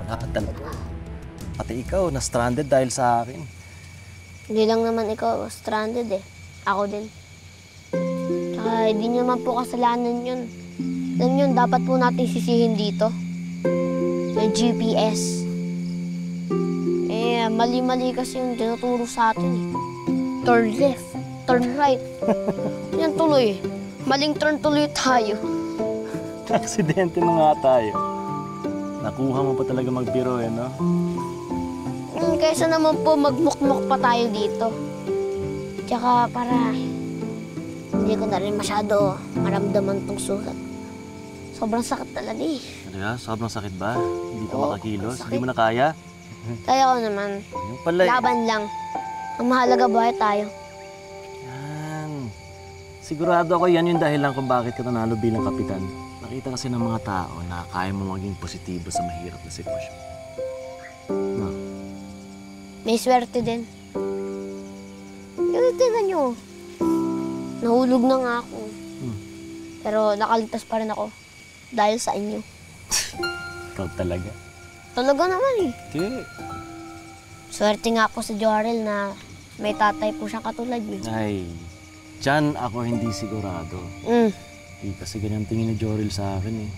Wala ka talaga. Pati ikaw, na-stranded dahil sa akin. Hindi lang naman ikaw stranded eh. Ako din. Tsaka hindi nyo naman po kasalanan yun. Alam nyo, dapat po natin sisihin dito. May GPS. Eh, mali-mali kasi yung tinuturo sa atin eh. Turn left, turn right. Yan tuloy. Maling turn tuloy tayo. Aksidente na nga tayo. Nakuha mo pa talaga magbiro eh, no? Kaysa naman po magmukmuk pa tayo dito. Tsaka para hindi ko na rin masyado maramdaman tong sugat. Sobrang sakit talaga eh. Talaga? Sobrang sakit ba? Hindi ka Oo, makakilos? sakit. Hindi mo na kaya? Kaya ko naman. Yung pala eh. Laban lang. Ang mahalaga buhay tayo. Yan. Sigurado ako yan yung dahilan kung bakit ka nanalo bilang kapitan. Nakita kasi ng mga tao na kaya mo maging positibo sa mahirap na sitwasyon. No? May swerte din. Yung tingnan nyo. Nahulog na nga ako. Pero nakaligtas pa rin ako. Dahil sa inyo. Ikaw talaga. Talaga naman eh. Okay. Swerte nga po si Jorel na may tatay po siyang katulad niyo. Ay, dyan ako hindi sigurado. Hindi kasi ganyan tingin ni Jorel sa akin eh.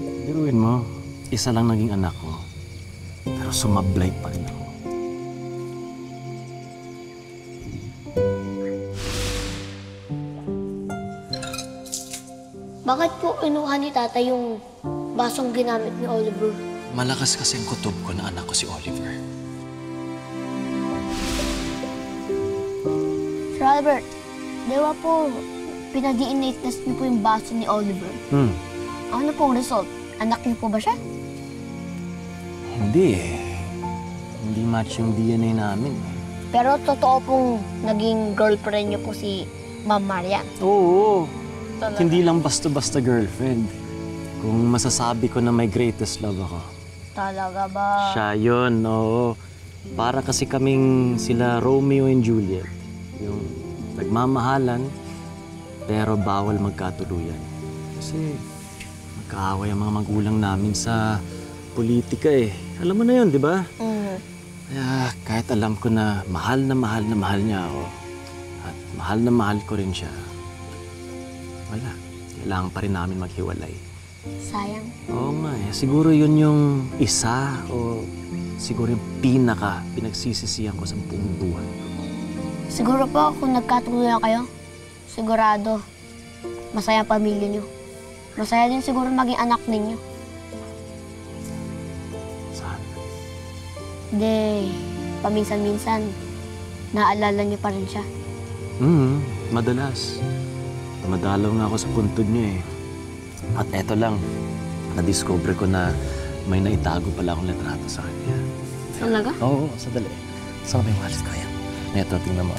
Biruin mo, isa lang naging anak ko. Pero sumablay pa rin ako. Bakit po kinuha ni tatay yung basong ginamit ni Oliver? Malakas kasi ang kutob ko na anak ko si Oliver. Sir Albert, dewa po, pinag-i-innate test niyo po yung baso ni Oliver. Ano pong result? Anak niyo po ba siya? Hindi eh. Hindi match yung DNA namin. Pero totoo pong naging girlfriend niyo po si Ma'am Marian. Oo. Talaga? Hindi lang basta-basta girlfriend. Kung masasabi ko na may greatest love ako. Talaga ba? Siya yun, oo. Para kasi kaming sila Romeo and Juliet. Yung nagmamahalan, pero bawal magkatuluyan. Kasi magkaaway ang mga magulang namin sa politika eh. Alam mo na yun, di ba? Kaya kahit alam ko na mahal niya ako, at mahal na mahal ko rin siya, wala. Kailangan pa rin namin maghiwalay. Sayang. Oo nga eh. Siguro yun yung isa o siguro yung pinagsisisihan ko sa buong buhay. Siguro po kung nagkatuluyan kayo, sigurado masaya ang pamilya niyo. Masaya din siguro maging anak ninyo. Sana. Hindi, paminsan-minsan, naalala niyo pa rin siya. Madalas. Tumadalaw nga ako sa puntod niya eh. At eto lang, na-discover ko na may naitago pala akong litrato sa kanya. Talaga? Oo, sandali. Saan ba yung wallet ko yan? Neto, tingnan mo.